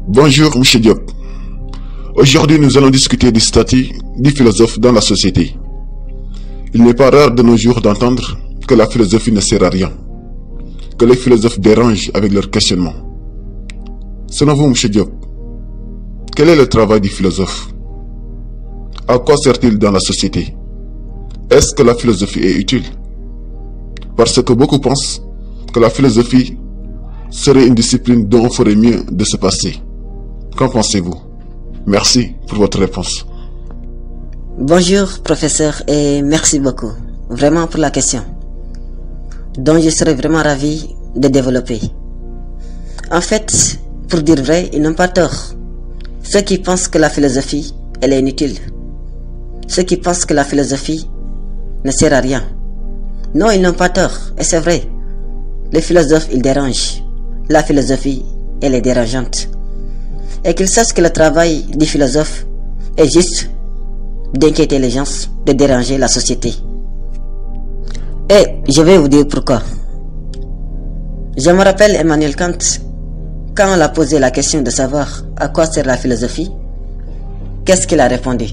Bonjour, M. Diop. Aujourd'hui, nous allons discuter du statut du philosophe dans la société. Il n'est pas rare de nos jours d'entendre que la philosophie ne sert à rien, que les philosophes dérangent avec leurs questionnements. Selon vous, M. Diop, quel est le travail du philosophe? À quoi sert-il dans la société? Est-ce que la philosophie est utile? Parce que beaucoup pensent que la philosophie serait une discipline dont on ferait mieux de se passer. Qu'en pensez-vous? Merci pour votre réponse. Bonjour professeur et merci beaucoup vraiment pour la question dont je serais vraiment ravi de développer. En fait, pour dire vrai, ils n'ont pas tort. Ceux qui pensent que la philosophie, elle est inutile. Ceux qui pensent que la philosophie ne sert à rien. Non, ils n'ont pas tort, et c'est vrai. Les philosophes, ils dérangent. La philosophie, elle est dérangeante. Et qu'ils sachent que le travail du philosophe est juste d'inquiéter les gens, de déranger la société. Et je vais vous dire pourquoi. Je me rappelle Emmanuel Kant, quand on l'a posé la question de savoir à quoi sert la philosophie, qu'est-ce qu'il a répondu?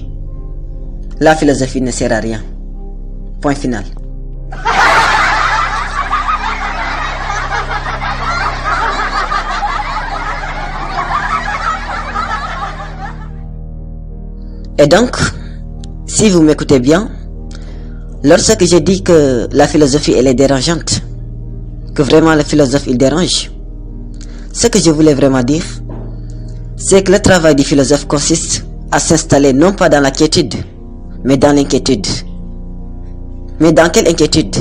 La philosophie ne sert à rien. Point final. Et donc, si vous m'écoutez bien, lorsque je dis que la philosophie elle est dérangeante, que vraiment le philosophe il dérange, ce que je voulais vraiment dire, c'est que le travail du philosophe consiste à s'installer non pas dans la quiétude, mais dans l'inquiétude. Mais dans quelle inquiétude?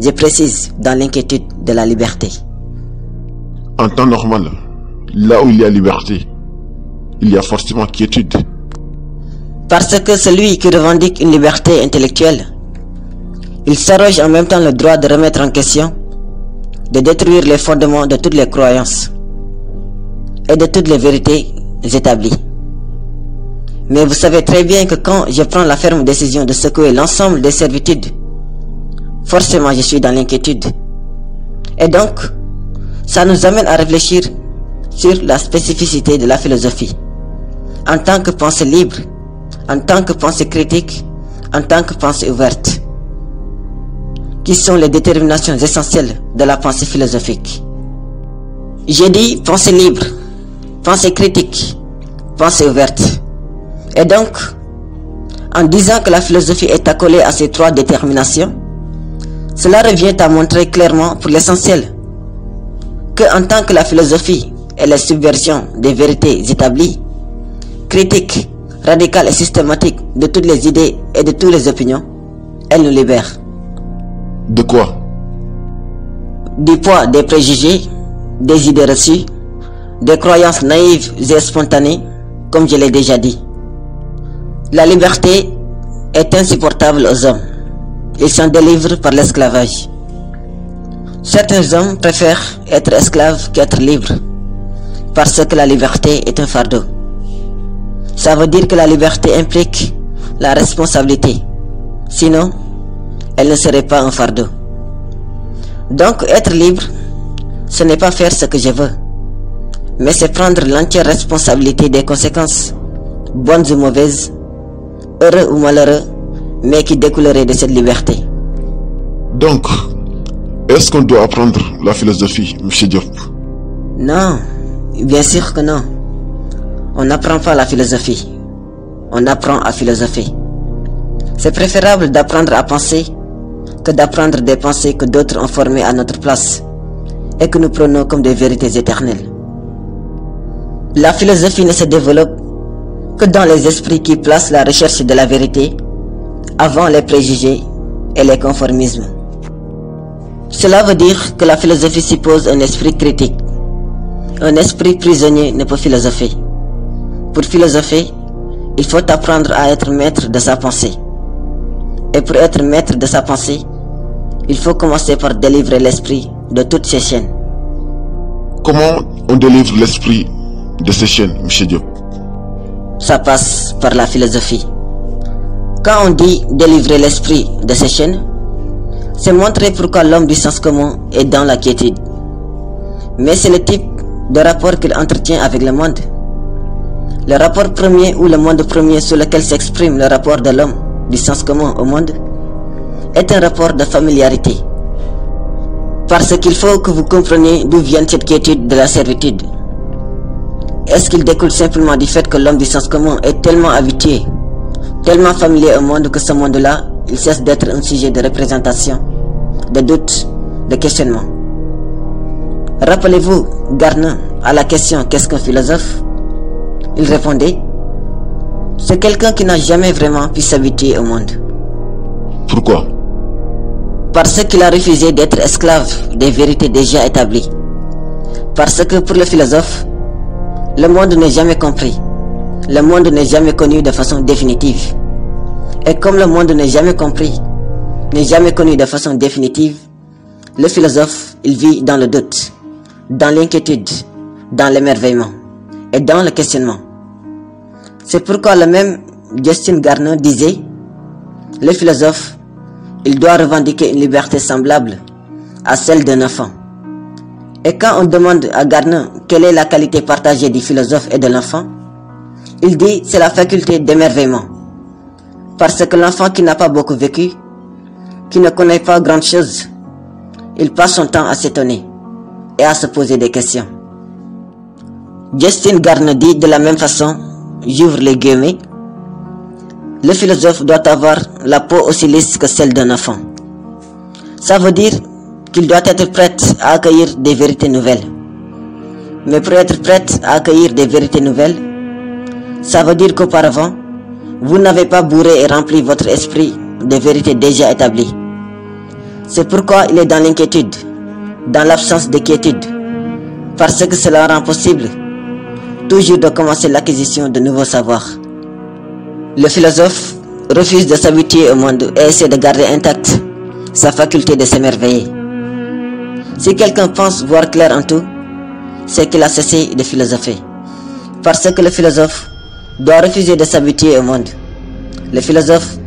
Je précise, dans l'inquiétude de la liberté. En temps normal, là où il y a liberté, il y a forcément quiétude. Parce que celui qui revendique une liberté intellectuelle, il s'arroge en même temps le droit de remettre en question, de détruire les fondements de toutes les croyances et de toutes les vérités établies. Mais vous savez très bien que quand je prends la ferme décision de secouer l'ensemble des servitudes, forcément je suis dans l'inquiétude. Et donc, ça nous amène à réfléchir sur la spécificité de la philosophie, en tant que pensée libre, en tant que pensée critique, en tant que pensée ouverte, qui sont les déterminations essentielles de la pensée philosophique. J'ai dit pensée libre, pensée critique, pensée ouverte. Et donc, en disant que la philosophie est accolée à ces trois déterminations, cela revient à montrer clairement pour l'essentiel que en tant que la philosophie est la subversion des vérités établies, critique, radicale et systématique de toutes les idées et de toutes les opinions, elle nous libère. De quoi? Du poids des préjugés, des idées reçues, des croyances naïves et spontanées, comme je l'ai déjà dit. La liberté est insupportable aux hommes. Ils s'en délivrent par l'esclavage. Certains hommes préfèrent être esclaves qu'être libres, parce que la liberté est un fardeau. Ça veut dire que la liberté implique la responsabilité. Sinon, elle ne serait pas un fardeau. Donc, être libre, ce n'est pas faire ce que je veux, mais c'est prendre l'entière responsabilité des conséquences, bonnes ou mauvaises, heureux ou malheureux, mais qui découleraient de cette liberté. Donc, est-ce qu'on doit apprendre la philosophie, M. Diop? Non, bien sûr que non. On n'apprend pas la philosophie, on apprend à philosopher. C'est préférable d'apprendre à penser que d'apprendre des pensées que d'autres ont formées à notre place et que nous prenons comme des vérités éternelles. La philosophie ne se développe que dans les esprits qui placent la recherche de la vérité avant les préjugés et les conformismes. Cela veut dire que la philosophie suppose un esprit critique. Un esprit prisonnier ne peut philosopher. Pour philosopher, il faut apprendre à être maître de sa pensée. Et pour être maître de sa pensée, il faut commencer par délivrer l'esprit de toutes ses chaînes. Comment on délivre l'esprit de ces chaînes, M. Diop? Ça passe par la philosophie. Quand on dit délivrer l'esprit de ses chaînes, c'est montrer pourquoi l'homme du sens commun est dans la quiétude. Mais c'est le type de rapport qu'il entretient avec le monde. Le rapport premier ou le monde premier sous lequel s'exprime le rapport de l'homme du sens commun au monde est un rapport de familiarité. Parce qu'il faut que vous compreniez d'où vient cette quiétude de la servitude. Est-ce qu'il découle simplement du fait que l'homme du sens commun est tellement habitué, tellement familier au monde que ce monde-là, il cesse d'être un sujet de représentation, de doute, de questionnement? Rappelez-vous Gardner à la question « Qu'est-ce qu'un philosophe ?» Il répondait « C'est quelqu'un qui n'a jamais vraiment pu s'habituer au monde. » Pourquoi? Parce qu'il a refusé d'être esclave des vérités déjà établies. Parce que pour le philosophe, le monde n'est jamais compris. Le monde n'est jamais connu de façon définitive. Et comme le monde n'est jamais compris, n'est jamais connu de façon définitive, le philosophe, il vit dans le doute, dans l'inquiétude, dans l'émerveillement et dans le questionnement. C'est pourquoi le même Justin Gardner disait, le philosophe, il doit revendiquer une liberté semblable à celle d'un enfant. Et quand on demande à Gardner quelle est la qualité partagée du philosophe et de l'enfant, il dit c'est la faculté d'émerveillement. Parce que l'enfant qui n'a pas beaucoup vécu, qui ne connaît pas grand chose, il passe son temps à s'étonner et à se poser des questions. Justin Gardner dit de la même façon, j'ouvre les guillemets, le philosophe doit avoir la peau aussi lisse que celle d'un enfant. Ça veut dire qu'il doit être prêt à accueillir des vérités nouvelles. Mais pour être prêt à accueillir des vérités nouvelles, ça veut dire qu'auparavant, vous n'avez pas bourré et rempli votre esprit de vérités déjà établies. C'est pourquoi il est dans l'inquiétude, dans l'absence de quiétude, parce que cela rend possible toujours de commencer l'acquisition de nouveaux savoirs. Le philosophe refuse de s'habituer au monde et essaie de garder intacte sa faculté de s'émerveiller. Si quelqu'un pense voir clair en tout, c'est qu'il a cessé de philosopher. Parce que le philosophe doit refuser de s'habituer au monde. Le philosophe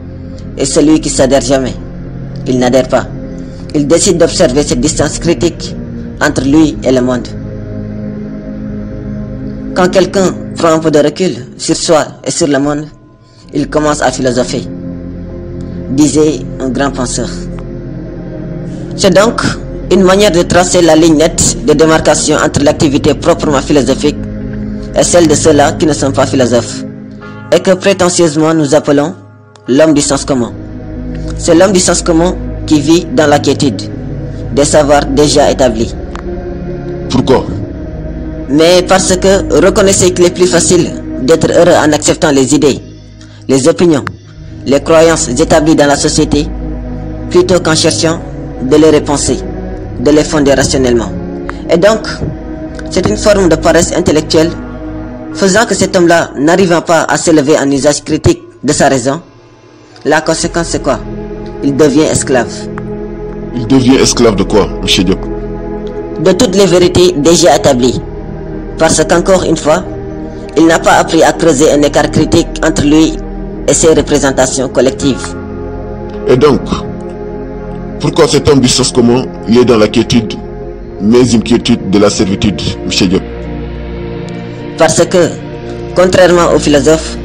est celui qui s'adhère jamais. Il n'adhère pas. Il décide d'observer cette distance critique entre lui et le monde. Quand quelqu'un prend un peu de recul sur soi et sur le monde, il commence à philosopher, disait un grand penseur. C'est donc une manière de tracer la ligne nette de démarcation entre l'activité proprement philosophique et celle de ceux-là qui ne sont pas philosophes, et que prétentieusement nous appelons l'homme du sens commun. C'est l'homme du sens commun qui vit dans la quiétude des savoirs déjà établis. Pourquoi? Mais parce que reconnaissez qu'il est plus facile d'être heureux en acceptant les idées, les opinions, les croyances établies dans la société, plutôt qu'en cherchant de les repenser, de les fonder rationnellement. Et donc, c'est une forme de paresse intellectuelle, faisant que cet homme-là, n'arrivant pas à s'élever en usage critique de sa raison, la conséquence c'est quoi? Il devient esclave. Il devient esclave de quoi, M. Diop? De toutes les vérités déjà établies. Parce qu'encore une fois, il n'a pas appris à creuser un écart critique entre lui et ses représentations collectives. Et donc, pourquoi cet homme du sens commun, il est dans la quiétude, mais une quiétude de la servitude, M. Diop? Parce que, contrairement au philosophe,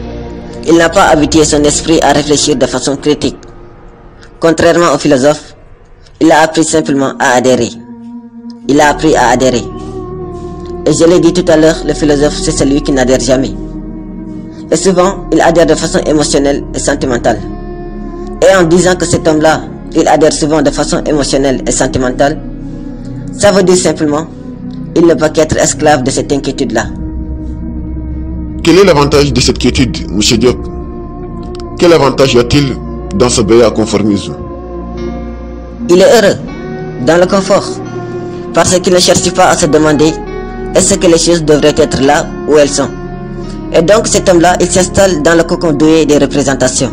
il n'a pas habitué son esprit à réfléchir de façon critique. Contrairement au philosophe, il a appris simplement à adhérer. Il a appris à adhérer. Et je l'ai dit tout à l'heure, le philosophe, c'est celui qui n'adhère jamais. Et souvent, il adhère de façon émotionnelle et sentimentale. Et en disant que cet homme-là, il adhère souvent de façon émotionnelle et sentimentale, ça veut dire simplement, il ne peut qu'être esclave de cette inquiétude-là. Quel est l'avantage de cette quiétude, M. Diop? Quel avantage y a-t-il dans ce béat conformisme? Il est heureux, dans le confort, parce qu'il ne cherche pas à se demander est-ce que les choses devraient être là où elles sont. Et donc cet homme-là, il s'installe dans le cocon douillet des représentations.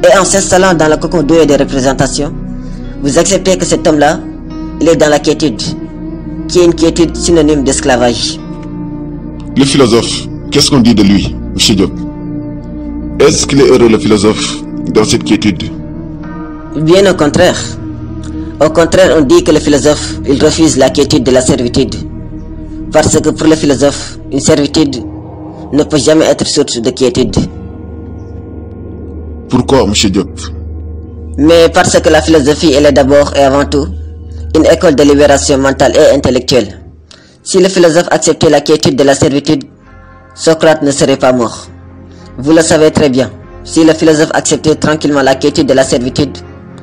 Et en s'installant dans le cocon douillet des représentations, vous acceptez que cet homme-là, il est dans la quiétude, qui est une quiétude synonyme d'esclavage. Le philosophe, qu'est-ce qu'on dit de lui, M. Diop? Est-ce qu'il est heureux, le philosophe, dans cette quiétude? Bien au contraire. Au contraire, on dit que le philosophe, il refuse la quiétude de la servitude. Parce que pour le philosophe, une servitude ne peut jamais être source de quiétude. Pourquoi, M. Diop? Mais parce que la philosophie, elle est d'abord et avant tout une école de libération mentale et intellectuelle. Si le philosophe acceptait la quiétude de la servitude, Socrate ne serait pas mort. Vous le savez très bien. Si le philosophe acceptait tranquillement la quiétude de la servitude,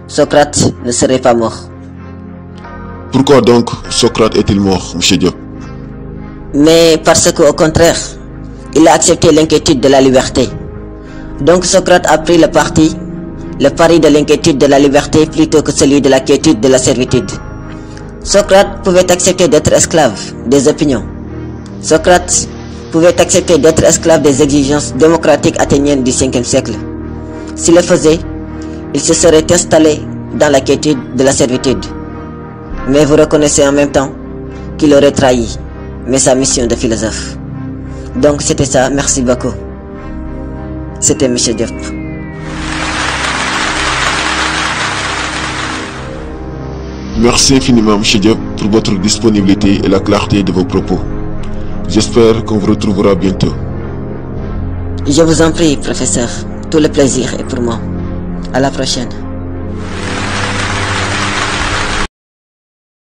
Socrate ne serait pas mort. Pourquoi donc Socrate est-il mort, M. Diop? Mais parce qu'au contraire, il a accepté l'inquiétude de la liberté. Donc Socrate a pris le pari de l'inquiétude de la liberté plutôt que celui de la quiétude de la servitude. Socrate pouvait accepter d'être esclave des opinions. Socrate pouvait accepter d'être esclave des exigences démocratiques athéniennes du 5e siècle. S'il le faisait, il se serait installé dans la quiétude de la servitude. Mais vous reconnaissez en même temps qu'il aurait trahi sa mission de philosophe. Donc c'était ça, merci beaucoup. C'était M. Diop. Merci infiniment, M. Diop, pour votre disponibilité et la clarté de vos propos. J'espère qu'on vous retrouvera bientôt. Je vous en prie, professeur. Tout le plaisir est pour moi. À la prochaine.